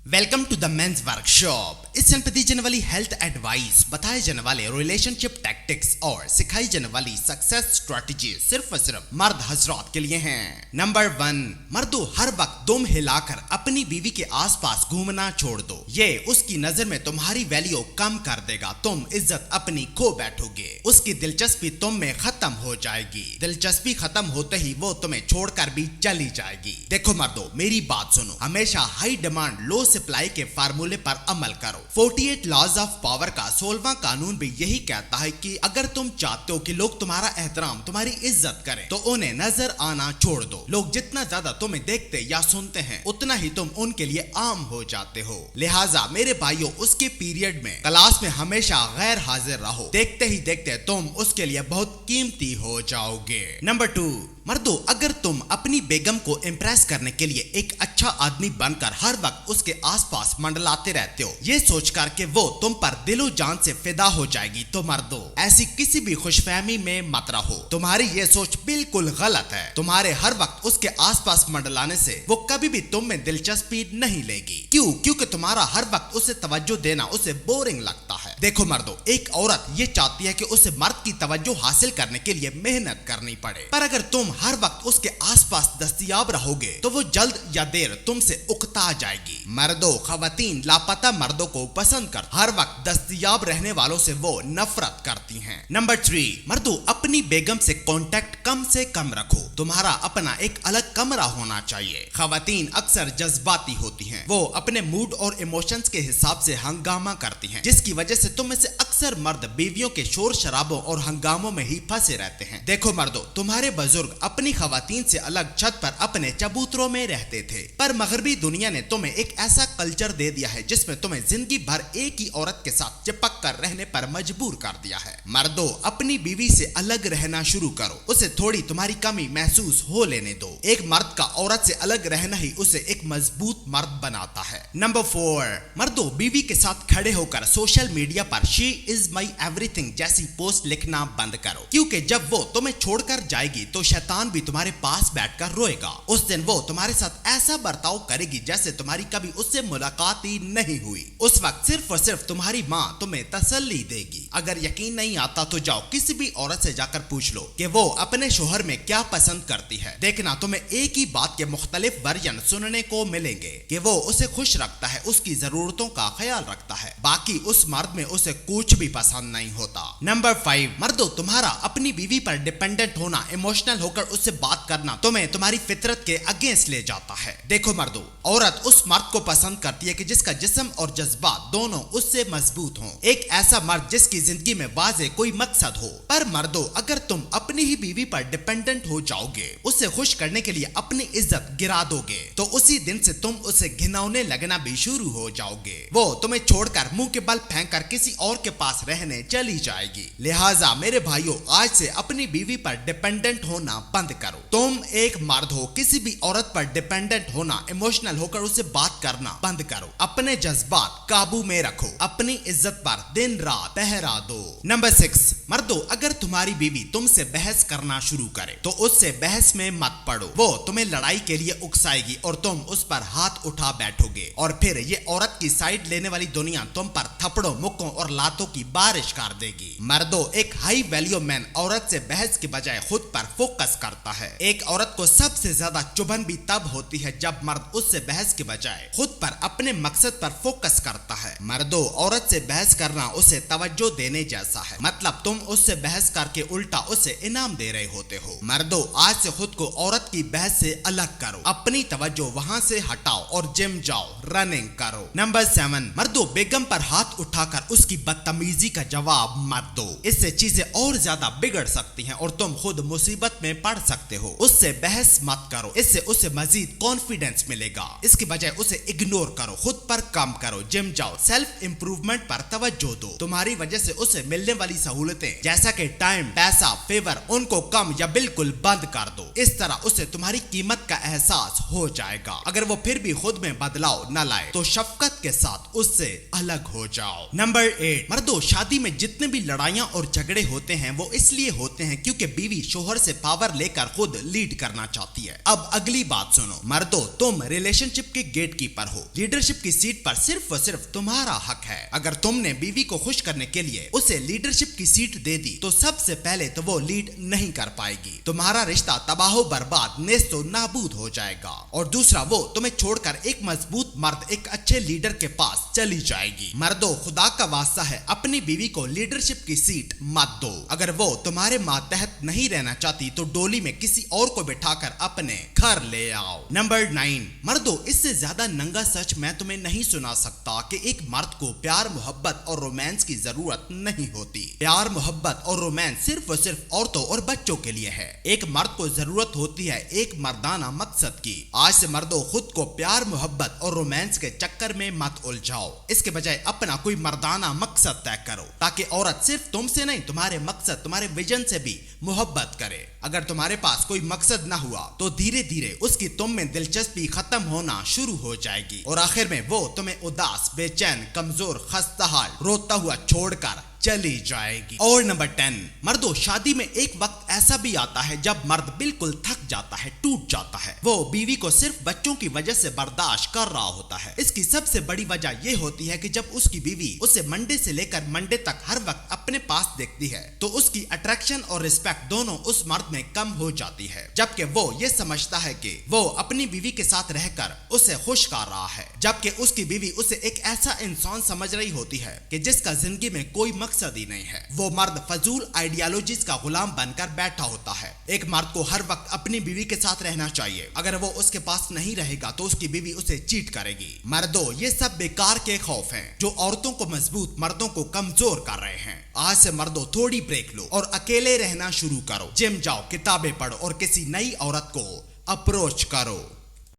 Welcome to the men's workshop. इस channel पर दी जाने वाली हेल्थ एडवाइस, बताए जाने वाले रिलेशनशिप टैक्टिक्स और सिखाई जाने वाली सक्सेस स्ट्रेटजी सिर्फ और सिर्फ मर्द हजरात के लिए हैं। नंबर 1, मर्दों हर वक्त दुम हिलाकर अपनी बीवी के आसपास घूमना छोड़ दो। ये उसकी नजर में तुम्हारी वैल्यू कम कर देगा। तुम इज्जत अपनी खो बैठोगे, उसकी दिलचस्पी तुम में खत्म हो जाएगी। दिलचस्पी खत्म होते ही वो तुम्हें छोड़कर भी चली जाएगी। देखो मर्दों, मेरी बात सुनो, हमेशा हाई डिमांड लो सप्लाई के फार्मूले पर अमल करो। 48 लॉज ऑफ पावर का 16वां कानून भी यही कहता है कि अगर तुम चाहते हो कि लोग तुम्हारा एहतराम, तुम्हारी इज्जत करें, तो उन्हें नजर आना छोड़ दो। लोग जितना ज्यादा तुम्हें देखते या सुनते हैं, उतना ही तुम उनके लिए आम हो जाते हो। लिहाजा मेरे भाइयों, उसके पीरियड में क्लास में हमेशा गैर हाजिर रहो। देखते ही देखते तुम उसके लिए बहुत कीमती हो जाओगे। नंबर 2, मर्दों अगर तुम अपनी बेगम को इम्प्रेस करने के लिए एक अच्छा आदमी बनकर हर वक्त उसके आसपास मंडलाते रहते हो, ये सोचकर कि वो तुम पर दिलो जान से फिदा हो जाएगी, तो मर्दों ऐसी किसी भी खुशफहमी में मत रहो। तुम्हारी ये सोच बिल्कुल गलत है। तुम्हारे हर वक्त उसके आसपास मंडलाने से वो कभी भी तुम में दिलचस्पी नहीं लेगी। क्यों? क्योंकि तुम्हारा हर वक्त उसे तवज्जो देना उसे बोरिंग लगता है। देखो मर्दों, एक औरत ये चाहती है कि उसे मर्द की तवज्जो हासिल करने के लिए मेहनत करनी पड़े, पर अगर तुम हर वक्त उसके आसपास दस्तयाब रहोगे तो वो जल्द या देर तुमसे उकता जाएगी। मर्दों, खवातीन लापता मर्दों को पसंद कर, हर वक्त दस्तयाब रहने वालों से वो नफरत करती हैं। नंबर 3, मर्दों अपनी बेगम से कांटेक्ट कम से कम रखो। तुम्हारा अपना एक अलग कमरा होना चाहिए। खवातीन अक्सर जज्बाती होती हैं, वो अपने मूड और इमोशंस के हिसाब से हंगामा करती हैं, जिसकी वजह से तुम में से अक्सर मर्द बीवियों के शोर शराबों और हंगामों में ही फंसे रहते हैं। देखो मर्दों, तुम्हारे बुजुर्ग अपनी खवातीन से अलग छत पर अपने चबूतरों में रहते थे, पर मगरबी दुनिया ने तुम्हें एक ऐसा कल्चर दे दिया है जिसमें तुम्हें जिंदगी भर एक ही औरत के साथ चिपक कर रहने पर मजबूर कर दिया है। मर्दों अपनी बीवी से अलग रहना शुरू करो, उसे थोड़ी तुम्हारी कमी महसूस हो लेने दो। एक मर्द का औरत से अलग रहना ही उसे एक मजबूत मर्द बनाता है। नंबर 4, मर्दों बीवी के साथ खड़े होकर सोशल मीडिया पर शी इज माई एवरीथिंग जैसी पोस्ट लिखना बंद करो, क्योंकि जब वो तुम्हें छोड़कर जाएगी तो शैतान भी तुम्हारे पास बैठकर रोएगा। उस दिन वो तुम्हारे साथ ऐसा बर्ताव करेगी जैसे तुम्हारी कभी उससे मुलाकात ही नहीं हुई। उस वक्त सिर्फ और सिर्फ तुम्हारी माँ तुम्हें तसल्ली देगी। अगर यकीन नहीं आता तो जाओ किसी भी औरत से जाकर पूछ लो कि वो अपने शोहर में क्या पसंद करती है। देखना तुम्हें एक ही बात के मुख्तलिफ वर्जन सुनने को मिलेंगे कि वो उसे खुश रखता है, उसकी जरूरतों का ख्याल रखता है, बाकी उस मर्द में उसे कुछ भी पसंद नहीं होता। नंबर 5, मर्दों तुम्हारा अपनी बीवी पर डिपेंडेंट होना, इमोशनल होकर उससे बात करना तुम्हें तुम्हारी फितरत के अगेंस्ट ले जाता है। देखो मर्दों, औरत उस मर्द को पसंद करती है कि जिसका जिस्म और जज्बात दोनों उससे मजबूत हों, एक ऐसा मर्द जिसकी जिंदगी में वाज़े कोई मकसद हो। पर मर्दों अगर तुम अपनी ही बीवी पर डिपेंडेंट हो जाओगे, उसे खुश करने के लिए अपनी इज्जत गिरा दोगे, तो उसी दिन से तुम उसे घिनौने लगना भी शुरू हो जाओगे। वो तुम्हें छोड़कर मुंह के बल फेंक कर किसी और के पास रहने चली जाएगी। लिहाजा मेरे भाइयों, आज से अपनी बीवी पर डिपेंडेंट होना बंद करो। तुम एक मर्द हो, किसी भी औरत पर डिपेंडेंट होना, इमोशनल होकर उससे बात करना बंद करो। अपने जज्बात काबू में रखो, अपनी इज्जत पर दिन रात पहरा दो। नंबर 6, मर्दों अगर तुम्हारी बीवी तुमसे बहस करना शुरू करे तो उससे बहस में मत पड़ो। वो तुम्हें लड़ाई के लिए उकसाएगी और तुम उस पर हाथ उठा बैठोगे, और फिर ये औरत की साइड लेने वाली दुनिया तुम पर थप्पड़ों, मुक्कों और लातों की बारिश कर देगी। मर्दों एक हाई वैल्यू मैन औरत से बहस के बजाय खुद पर फोकस करता है। एक औरत को सबसे ज्यादा चुभन भी तब होती है जब मर्द उससे बहस के बजाय खुद पर, अपने मकसद पर फोकस करता है। मर्दों औरत से बहस करना उसे तवज्जो देने जैसा है, मतलब तुम उससे बहस करके उल्टा उसे इनाम दे रहे होते हो। मर्दों आज से खुद को औरत की बहस से अलग करो, अपनी तवज्जो वहां से हटाओ और जिम जाओ, रनिंग करो। नंबर 7, मर्दों बेगम पर हाथ उठाकर उसकी बदतमीजी का जवाब मत दो, इससे चीजें और ज्यादा बिगड़ सकती हैं और तुम खुद मुसीबत में पड़ सकते हो। उससे बहस मत करो, इससे उसे मजीद कॉन्फिडेंस मिलेगा। इसके बजाय उसे इग्नोर करो, खुद पर काम करो, जिम जाओ, सेल्फ इंप्रूवमेंट पर तवज्जो दो। तुम्हारी वजह से उसे मिलने वाली सहूलतें जैसा कि टाइम, पैसा, फेवर, उनको कम या बिल्कुल बंद कर दो। इस तरह उसे तुम्हारी कीमत का एहसास हो जाएगा। अगर वो फिर भी खुद में बदलाव न लाए तो शफकत के साथ उससे अलग हो जाओ। नंबर नंबर 8, मर्दों शादी में जितने भी लड़ाइयां और झगड़े होते हैं वो इसलिए होते हैं क्योंकि बीवी शोहर से पावर लेकर खुद लीड करना चाहती है। अब अगली बात सुनो, मर्दों तुम रिलेशनशिप के गेट कीपर हो, लीडरशिप की सीट पर सिर्फ और सिर्फ तुम्हारा हक है। अगर तुमने बीवी को खुश करने के लिए उसे लीडरशिप की सीट दे दी तो सबसे पहले तो वो लीड नहीं कर पाएगी, तुम्हारा रिश्ता तबाहो बर्बाद नेस्तो नाबूद हो जाएगा, और दूसरा वो तुम्हें छोड़कर एक मजबूत मर्द एक अच्छे लीडर के पास चली जाएगी। मर्दों खुदा का वास्ता है अपनी बीवी को लीडरशिप की सीट मत दो। अगर वो तुम्हारे मातहत नहीं रहना चाहती तो डोली में किसी और को बिठाकर अपने घर ले आओ। नंबर 9, मर्दों इससे ज्यादा नंगा सच मैं तुम्हें नहीं सुना सकता कि एक मर्द को प्यार मोहब्बत और रोमांस की जरूरत नहीं होती। प्यार मोहब्बत और रोमांस सिर्फ और सिर्फ औरतों और बच्चों के लिए है। एक मर्द को जरूरत होती है एक मर्दाना मकसद की। आज से मर्दों खुद को प्यार मोहब्बत और रोमांस के चक्कर में मत उलझाओ, इसके बजाय अपना कोई मर्दाना मकसद तय करो ताकि औरत सिर्फ तुमसे नहीं तुम्हारे मकसद तुम्हारे विजन से भी मोहब्बत करे। अगर तुम्हारे पास कोई मकसद ना हुआ तो धीरे धीरे उसकी तुम में दिलचस्पी खत्म होना शुरू हो जाएगी और आखिर में वो तुम्हें उदास बेचैन कमजोर खस्ताहाल रोता हुआ छोड़कर चली जाएगी। और नंबर 10, मर्दों शादी में एक वक्त ऐसा भी आता है जब मर्द बिल्कुल थक जाता है, टूट जाता है। वो बीवी को सिर्फ बच्चों की वजह से बर्दाश्त कर रहा होता है। इसकी सबसे बड़ी वजह ये होती है कि जब उसकी बीवी उसे मंडे से लेकर मंडे तक हर वक्त अपने पास देखती है तो उसकी अट्रैक्शन और रिस्पेक्ट दोनों उस मर्द में कम हो जाती है, जबकि वो ये समझता है कि वो अपनी बीवी के साथ रहकर उसे खुश कर रहा है, जबकि उसकी बीवी उसे एक ऐसा इंसान समझ रही होती है कि जिसका जिंदगी में कोई मकसद ही नहीं है। वो मर्द फजूल आइडियोलॉजीज का गुलाम बनकर बैठा होता है। एक मर्द को हर वक्त अपनी बीवी के साथ रहना चाहिए, अगर वो उसके पास नहीं रहेगा तो उसकी बीवी उसे चीट करेगी। मर्दों ये सब बेकार के खौफ हैं जो औरतों को मजबूत मर्दों को कमजोर कर रहे हैं। आज से मर्दों थोड़ी ब्रेक लो और अकेले रहना शुरू करो, जिम जाओ, किताबें पढ़ो और किसी नई औरत को अप्रोच करो।